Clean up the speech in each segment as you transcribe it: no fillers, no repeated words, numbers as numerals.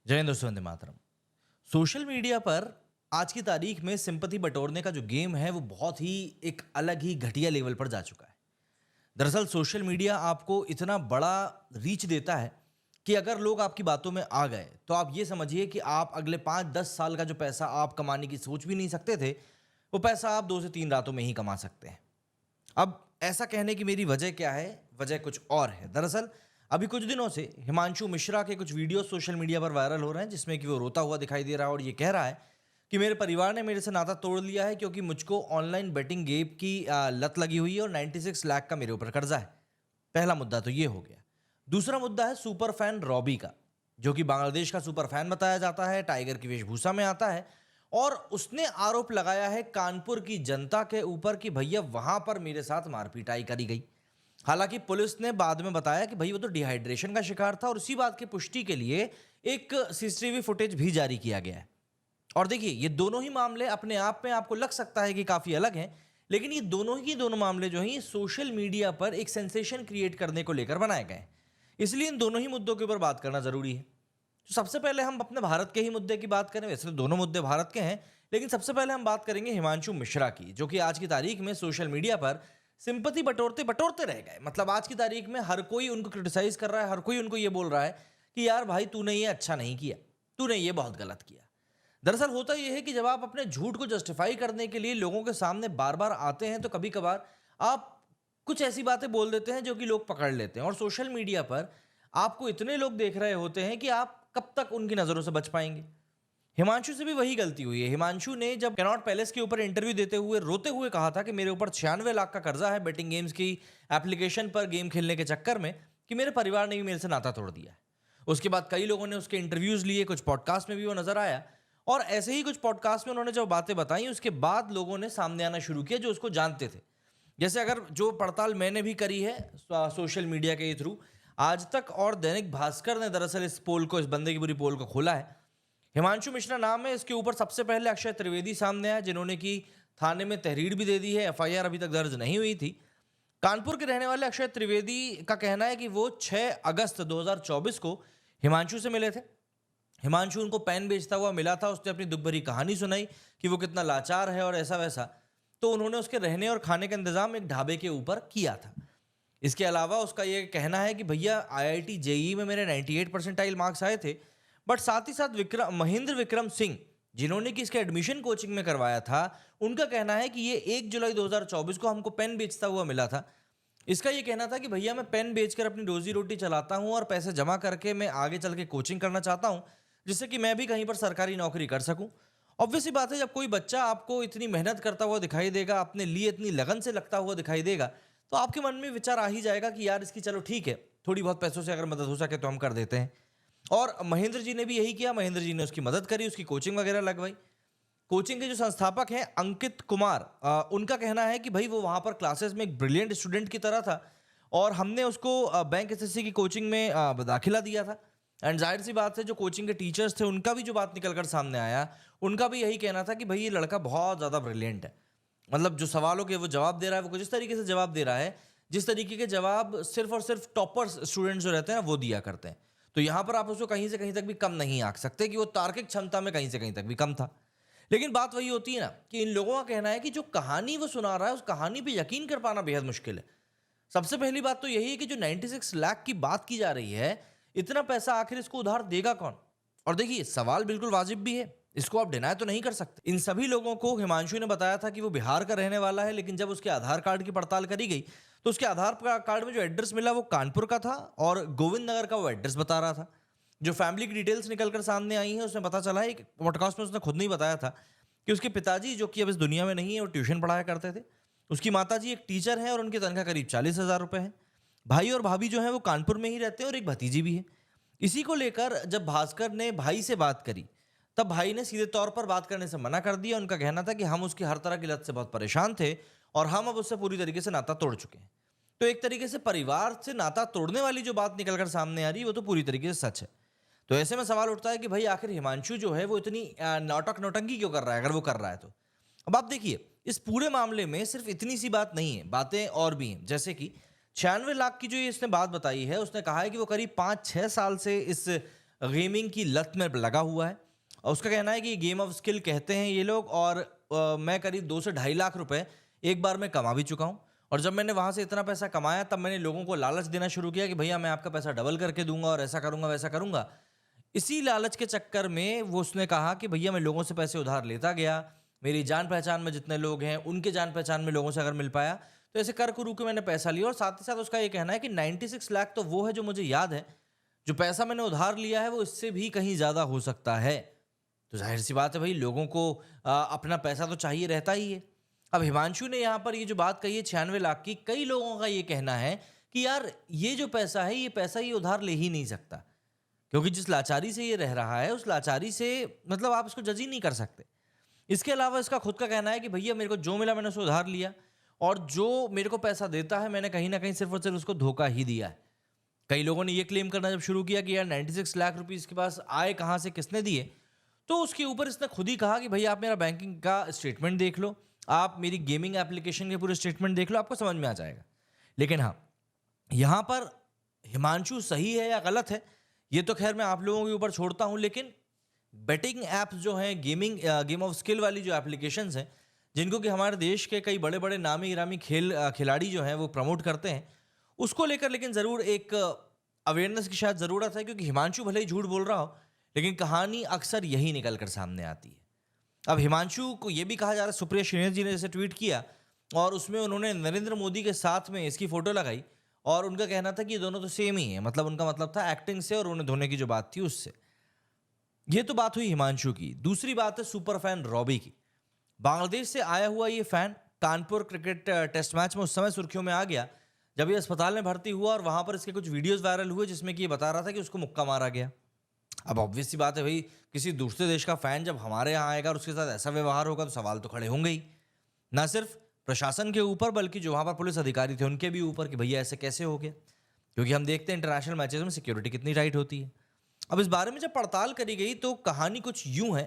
जय हिंद दोस्तों, Vande Mataram. Social media पर आज की तारीख में सिंपैथी बटोरने का जो गेम है वो बहुत ही एक अलग ही घटिया लेवल पर जा चुका है। दरअसल सोशल मीडिया आपको इतना बड़ा रीच देता है कि अगर लोग आपकी बातों में आ गए तो आप ये समझिए कि आप अगले 5-10 साल का जो पैसा आप कमाने की सोच भी नहीं सकते थे, वो पैसा आप 2 से 3 रातों में ही कमा सकते हैं। अब ऐसा कहने की मेरी वजह क्या है? वजह कुछ और है। दरअसल अभी कुछ दिनों से हिमांशु मिश्रा के कुछ वीडियो सोशल मीडिया पर वायरल हो रहे हैं जिसमें कि वो रोता हुआ दिखाई दे रहा है और ये कह रहा है कि मेरे परिवार ने मेरे से नाता तोड़ लिया है क्योंकि मुझको ऑनलाइन बेटिंग गेम की लत लगी हुई है और 96 लाख का मेरे ऊपर कर्जा है। पहला मुद्दा तो ये हो गया। दूसरा मुद्दा है सुपर फैन रॉबी का, जो कि बांग्लादेश का सुपर फैन बताया जाता है, टाइगर की वेशभूषा में आता है और उसने आरोप लगाया है कानपुर की जनता के ऊपर कि भैया वहां पर मेरे साथ मारपीटाई करी गई। हालांकि पुलिस ने बाद में बताया कि भाई वो तो डिहाइड्रेशन का शिकार था और उसी बात की पुष्टि के लिए एक सीसीटीवी फुटेज भी जारी किया गया है। और देखिए, ये दोनों ही मामले अपने आप में आपको लग सकता है कि काफी अलग हैं, लेकिन ये दोनों मामले जो हैं ये सोशल मीडिया पर एक सेंसेशन क्रिएट करने को लेकर बनाए गए हैं। इसलिए इन दोनों ही मुद्दों के ऊपर बात करना जरूरी है। तो सबसे पहले हम अपने भारत के ही मुद्दे की बात करें। वैसे तो दोनों मुद्दे भारत के हैं, लेकिन सबसे पहले हम बात करेंगे हिमांशु मिश्रा की, जो कि आज की तारीख में सोशल मीडिया पर सिंपैथी बटोरते बटोरते रह गए। मतलब आज की तारीख में हर कोई उनको क्रिटिसाइज कर रहा है, हर कोई उनको ये बोल रहा है कि यार भाई तूने ये अच्छा नहीं किया, तूने ये बहुत गलत किया। दरअसल होता यह है कि जब आप अपने झूठ को जस्टिफाई करने के लिए लोगों के सामने बार बार आते हैं तो कभी कभार आप कुछ ऐसी बातें बोल देते हैं जो कि लोग पकड़ लेते हैं और सोशल मीडिया पर आपको इतने लोग देख रहे होते हैं कि आप कब तक उनकी नजरों से बच पाएंगे। हिमांशु से भी वही गलती हुई है। हिमांशु ने जब कैनॉट पैलेस के ऊपर इंटरव्यू देते हुए रोते हुए कहा था कि मेरे ऊपर 96 लाख का कर्जा है बेटिंग गेम्स की एप्लीकेशन पर गेम खेलने के चक्कर में, कि मेरे परिवार ने भी मेरे से नाता तोड़ दिया है। उसके बाद कई लोगों ने उसके इंटरव्यूज लिए, कुछ पॉडकास्ट में भी वो नजर आया और ऐसे ही कुछ पॉडकास्ट में उन्होंने जब बातें बताई उसके बाद लोगों ने सामने आना शुरू किया जो उसको जानते थे। जैसे अगर जो पड़ताल मैंने भी करी है सोशल मीडिया के थ्रू, आज तक और दैनिक भास्कर ने दरअसल इस पोल को, इस बंदे की बुरी पोल को खोला है। हिमांशु मिश्रा नाम है, इसके ऊपर सबसे पहले अक्षय त्रिवेदी सामने आया जिन्होंने की थाने में तहरीर भी दे दी है। एफआईआर अभी तक दर्ज नहीं हुई थी। कानपुर के रहने वाले अक्षय त्रिवेदी का कहना है कि वो 6 अगस्त 2024 को हिमांशु से मिले थे। हिमांशु उनको पेन बेचता हुआ मिला था। उसने अपनी दुख भरी कहानी सुनाई कि वो कितना लाचार है और ऐसा वैसा। तो उन्होंने उसके रहने और खाने का इंतजाम एक ढाबे के ऊपर किया था। इसके अलावा उसका ये कहना है कि भैया आईआईटी जेईई में मेरे 98 परसेंटाइल मार्क्स आए थे, बट साथ ही साथ महेंद्र विक्रम सिंह जिन्होंने कि इसके एडमिशन कोचिंग में करवाया था, उनका कहना है कि ये 1 जुलाई 2024 को हमको पेन बेचता हुआ मिला था। इसका ये कहना था कि भैया मैं पेन बेचकर अपनी रोजी रोटी चलाता हूँ और पैसे जमा करके मैं आगे चल के कोचिंग करना चाहता हूँ जिससे कि मैं भी कहीं पर सरकारी नौकरी कर सकूं। ऑब्वियस सी बात है, जब कोई बच्चा आपको इतनी मेहनत करता हुआ दिखाई देगा, अपने लिए इतनी लगन से लगता हुआ दिखाई देगा, तो आपके मन में विचार आ ही जाएगा कि यार इसकी चलो ठीक है, थोड़ी बहुत पैसों से अगर मदद हो सके तो हम कर देते हैं। और महेंद्र जी ने भी यही किया। महेंद्र जी ने उसकी मदद करी, उसकी कोचिंग वगैरह लगवाई। कोचिंग के जो संस्थापक हैं अंकित कुमार, उनका कहना है कि भाई वो वहां पर क्लासेस में एक ब्रिलियंट स्टूडेंट की तरह था और हमने उसको बैंक एसएससी की कोचिंग में दाखिला दिया था। एंड जाहिर सी बात है, जो कोचिंग के टीचर्स थे उनका भी जो बात निकलकर सामने आया, उनका भी यही कहना था कि भाई ये लड़का बहुत ज़्यादा ब्रिलियंट है। मतलब जो सवालों के वो जवाब दे रहा है, वो कुछ इस तरीके से जवाब दे रहा है जिस तरीके के जवाब सिर्फ और सिर्फ टॉपर स्टूडेंट्स जो रहते हैं ना वो दिया करते हैं। तो यहाँ पर आप उसको कहीं से कहीं तक भी कम नहीं आंक सकते कि वो तार्किक क्षमता में कहीं से कहीं तक भी कम था। लेकिन बात वही होती है ना कि इन लोगों का कहना है कि जो कहानी वो सुना रहा है उस कहानी पे यकीन कर पाना बेहद मुश्किल है। सबसे पहली बात तो यही है कि जो 96 लाख की बात की जा रही है, इतना पैसा आखिर इसको उधार देगा कौन? और देखिए, सवाल बिल्कुल वाजिब भी है, इसको आप डिनाय तो नहीं कर सकते। इन सभी लोगों को हिमांशु ने बताया था कि वो बिहार का रहने वाला है, लेकिन जब उसके आधार कार्ड की पड़ताल करी गई तो उसके आधार कार्ड में जो एड्रेस मिला वो कानपुर का था और गोविंद नगर का वो एड्रेस बता रहा था। जो फैमिली की डिटेल्स निकलकर सामने आई हैं उसमें पता चला है, एक पॉडकास्ट में उसने खुद नहीं बताया था कि उसके पिताजी जो कि अब इस दुनिया में नहीं है, वो ट्यूशन पढ़ाया करते थे। उसकी माताजी एक टीचर हैं और उनकी तनख्वाह करीब 40,000 रुपए है। भाई और भाभी जो है वो कानपुर में ही रहते हैं और एक भतीजी भी है। इसी को लेकर जब भास्कर ने भाई से बात करी, तब भाई ने सीधे तौर पर बात करने से मना कर दिया। उनका कहना था कि हम उसकी हर तरह की लत से बहुत परेशान थे और हम अब उससे पूरी तरीके से नाता तोड़ चुके हैं। तो एक तरीके से परिवार से नाता तोड़ने वाली जो बात निकलकर सामने आ रही है वो तो पूरी तरीके से सच है। तो ऐसे में सवाल उठता है कि भाई आखिर हिमांशु जो है वो इतनी नाटक नौटंकी क्यों कर रहा है, अगर वो कर रहा है तो। अब आप देखिए, इस पूरे मामले में सिर्फ इतनी सी बात नहीं है, बातें और भी हैं। जैसे कि 96 लाख की जो ये इसने बात बताई है, उसने कहा है कि वो करीब 5-6 साल से इस गेमिंग की लत में लगा हुआ है और उसका कहना है कि ये गेम ऑफ स्किल कहते हैं ये लोग और मैं करीब 2 से ढाई लाख रुपए एक बार में कमा भी चुका हूँ। और जब मैंने वहाँ से इतना पैसा कमाया तब मैंने लोगों को लालच देना शुरू किया कि भैया मैं आपका पैसा डबल करके दूंगा और ऐसा करूंगा वैसा करूंगा। इसी लालच के चक्कर में वो उसने कहा कि भैया मैं लोगों से पैसे उधार लेता गया, मेरी जान पहचान में जितने लोग हैं उनके जान पहचान में लोगों से अगर मिल पाया तो ऐसे कर कुरू के मैंने पैसा लिया। और साथ ही साथ उसका ये कहना है कि 96 लाख तो वो है जो मुझे याद है, जो पैसा मैंने उधार लिया है वो इससे भी कहीं ज़्यादा हो सकता है। तो जाहिर सी बात है भाई, लोगों को अपना पैसा तो चाहिए रहता ही है। अब हिमांशु ने यहाँ पर ये जो बात कही है 96 लाख की, कई लोगों का ये कहना है कि यार ये जो पैसा है ये पैसा ये उधार ले ही नहीं सकता, क्योंकि जिस लाचारी से ये रह रहा है उस लाचारी से मतलब आप इसको जज ही नहीं कर सकते। इसके अलावा इसका खुद का कहना है कि भैया मेरे को जो मिला मैंने उसे उधार लिया और जो मेरे को पैसा देता है मैंने कहीं ना कहीं सिर्फ और सिर्फ उसको धोखा ही दिया है। कई लोगों ने ये क्लेम करना जब शुरू किया कि यार 96 लाख रुपए इसके पास आए कहाँ से, किसने दिए, तो उसके ऊपर इसने खुद ही कहा कि भैया आप मेरा बैंकिंग का स्टेटमेंट देख लो, आप मेरी गेमिंग एप्लीकेशन के पूरे स्टेटमेंट देख लो, आपको समझ में आ जाएगा। लेकिन हाँ, यहाँ पर हिमांशु सही है या गलत है ये तो खैर मैं आप लोगों के ऊपर छोड़ता हूँ, लेकिन बेटिंग ऐप्स जो हैं, गेम ऑफ स्किल वाली जो एप्लीकेशंस हैं, जिनको कि हमारे देश के कई बड़े बड़े नामी गिरामी खिलाड़ी जो हैं वो प्रमोट करते हैं, उसको लेकर लेकिन ज़रूर एक अवेयरनेस की शायद ज़रूरत है। क्योंकि हिमांशु भले ही झूठ बोल रहा हो लेकिन कहानी अक्सर यही निकल कर सामने आती है। अब हिमांशु को ये भी कहा जा रहा है, सुप्रिया श्रीनेश जी ने जैसे ट्वीट किया और उसमें उन्होंने नरेंद्र मोदी के साथ में इसकी फोटो लगाई और उनका कहना था कि ये दोनों तो सेम ही है, मतलब उनका मतलब था एक्टिंग से और उन्हें धोने की जो बात थी उससे। ये तो बात हुई हिमांशु की। दूसरी बात है सुपर फैन रॉबी की। बांग्लादेश से आया हुआ ये fan Kanpur cricket test match में उस समय सुर्खियों में आ गया जब ये अस्पताल में भर्ती हुआ और वहां पर इसके कुछ वीडियोस वायरल हुए जिसमें कि ये बता रहा था कि उसको मुक्का मारा गया। अब ऑब्वियस सी बात है भाई, किसी दूसरे देश का फैन जब हमारे यहाँ आएगा और उसके साथ ऐसा व्यवहार होगा तो सवाल तो खड़े होंगे ही, ना सिर्फ प्रशासन के ऊपर बल्कि जो वहाँ पर पुलिस अधिकारी थे उनके भी ऊपर कि भैया ऐसे कैसे हो गया। क्योंकि हम देखते हैं इंटरनेशनल मैचेस में सिक्योरिटी कितनी टाइट होती है। अब इस बारे में जब पड़ताल करी गई तो कहानी कुछ यूं है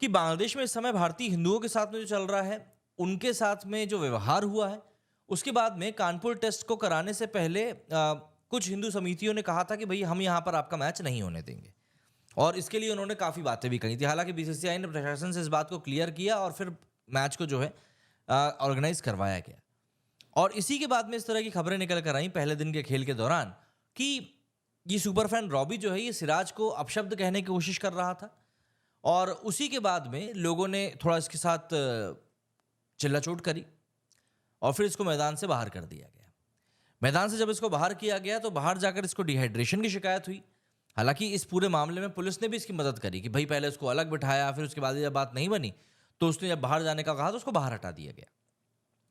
कि बांग्लादेश में इस समय भारतीय हिंदुओं के साथ में जो चल रहा है, उनके साथ में जो व्यवहार हुआ है, उसके बाद में कानपुर टेस्ट को कराने से पहले कुछ हिंदू समितियों ने कहा था कि भाई हम यहाँ पर आपका मैच नहीं होने देंगे और इसके लिए उन्होंने काफ़ी बातें भी कही थी। हालांकि बीसीसीआई ने प्रशासन से इस बात को क्लियर किया और फिर मैच को जो है ऑर्गेनाइज करवाया गया। और इसी के बाद में इस तरह की खबरें निकल कर आई पहले दिन के खेल के दौरान कि ये सुपर फैन रॉबी जो है ये सिराज को अपशब्द कहने की कोशिश कर रहा था और उसी के बाद में लोगों ने थोड़ा इसके साथ चिल्लाचोट करी और फिर इसको मैदान से बाहर कर दिया गया। मैदान से जब इसको बाहर किया गया तो बाहर जाकर इसको डिहाइड्रेशन की शिकायत हुई। हालांकि इस पूरे मामले में पुलिस ने भी इसकी मदद करी कि भाई पहले उसको अलग बिठाया, फिर उसके बाद जब बात नहीं बनी तो उसने जब बाहर जाने का कहा तो उसको बाहर हटा दिया गया।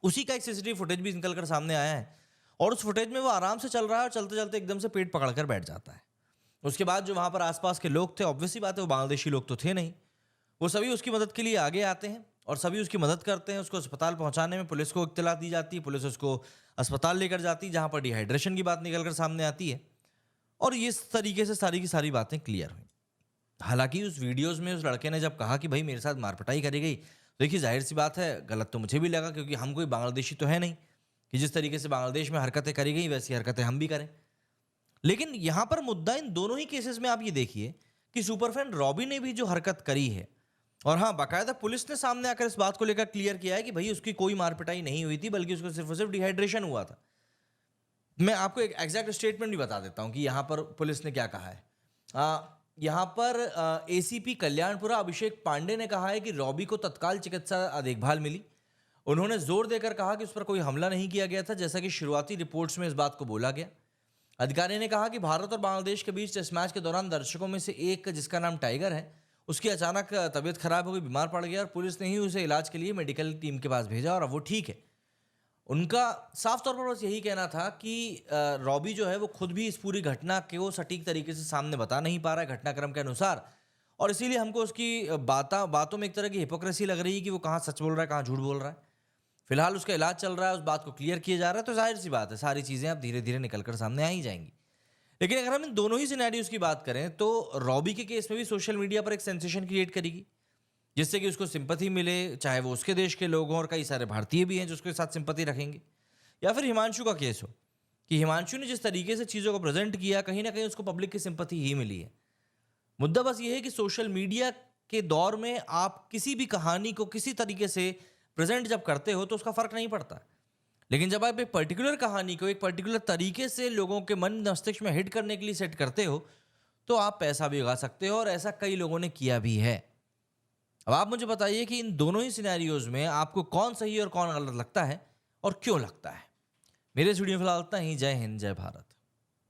उसी का एक सीसीटीवी फुटेज भी निकल कर सामने आया है और उस फुटेज में वो आराम से चल रहा है और चलते चलते एकदम से पेट पकड़कर बैठ जाता है। उसके बाद जो वहाँ पर आसपास के लोग थे, ऑब्वियस सी बात है वो बांग्लादेशी लोग तो थे नहीं, वो सभी उसकी मदद के लिए आगे आते हैं और सभी उसकी मदद करते हैं। उसको अस्पताल पहुँचाने में पुलिस को इत्तला दी जाती है, पुलिस उसको अस्पताल लेकर जाती है जहाँ पर डिहाइड्रेशन की बात निकल कर सामने आती है और इस तरीके से सारी की सारी बातें क्लियर हुई। हालांकि उस वीडियोज़ में उस लड़के ने जब कहा कि भाई मेरे साथ मारपिटाई करी गई, देखिए जाहिर सी बात है गलत तो मुझे भी लगा क्योंकि हम कोई बांग्लादेशी तो है नहीं कि जिस तरीके से बांग्लादेश में हरकतें करी गई वैसी हरकतें हम भी करें। लेकिन यहाँ पर मुद्दा इन दोनों ही केसेस में आप ये देखिए कि सुपर फैन रॉबी ने भी जो हरकत करी है और हाँ बाकायदा पुलिस ने सामने आकर इस बात को लेकर क्लियर किया है कि भाई उसकी कोई मारपिटाई नहीं हुई थी बल्कि उसको सिर्फ और सिर्फ डिहाइड्रेशन हुआ था। मैं आपको एक एग्जैक्ट स्टेटमेंट भी बता देता हूँ कि यहाँ पर पुलिस ने क्या कहा है। यहाँ पर एसीपी कल्याणपुरा अभिषेक पांडे ने कहा है कि रॉबी को तत्काल चिकित्सा देखभाल मिली। उन्होंने जोर देकर कहा कि उस पर कोई हमला नहीं किया गया था जैसा कि शुरुआती रिपोर्ट्स में इस बात को बोला गया। अधिकारी ने कहा कि भारत और बांग्लादेश के बीच टेस्ट मैच के दौरान दर्शकों में से एक जिसका नाम टाइगर है उसकी अचानक तबीयत खराब हो गई, बीमार पड़ गया और पुलिस ने ही उसे इलाज के लिए मेडिकल टीम के पास भेजा और अब वो ठीक है। उनका साफ तौर पर बस यही कहना था कि रॉबी जो है वो खुद भी इस पूरी घटना को सटीक तरीके से सामने बता नहीं पा रहा है घटनाक्रम के अनुसार और इसीलिए हमको उसकी बातों में एक तरह की हिपोक्रेसी लग रही है कि वो कहाँ सच बोल रहा है कहाँ झूठ बोल रहा है। फिलहाल उसका इलाज चल रहा है, उस बात को क्लियर किया जा रहा है तो जाहिर सी बात है सारी चीज़ें अब धीरे धीरे निकल कर सामने आ ही जाएंगी। लेकिन अगर हम इन दोनों ही सिनेरियोज की बात करें तो रॉबी के केस में भी सोशल मीडिया पर एक सेंसेशन क्रिएट करेगी जिससे कि उसको सिंपैथी मिले, चाहे वो उसके देश के लोग हों और कई सारे भारतीय भी हैं जो उसके साथ सिंपैथी रखेंगे। या फिर हिमांशु का केस हो कि हिमांशु ने जिस तरीके से चीज़ों को प्रेजेंट किया, कहीं ना कहीं उसको पब्लिक की सिंपैथी ही मिली है। मुद्दा बस ये है कि सोशल मीडिया के दौर में आप किसी भी कहानी को किसी तरीके से प्रेजेंट जब करते हो तो उसका फर्क नहीं पड़ता। लेकिन जब आप एक पर्टिकुलर कहानी को एक पर्टिकुलर तरीके से लोगों के मन मस्तिष्क में हिट करने के लिए सेट करते हो, तो आप पैसा भी उगा सकते हो, और ऐसा कई लोगों ने किया भी है। अब आप मुझे बताइए कि इन दोनों ही सिनेरियोज में आपको कौन सही और कौन गलत लगता है, और क्यों लगता है। मेरे इस वीडियो में फिलहाल इतना ही। जय हिंद, जय भारत।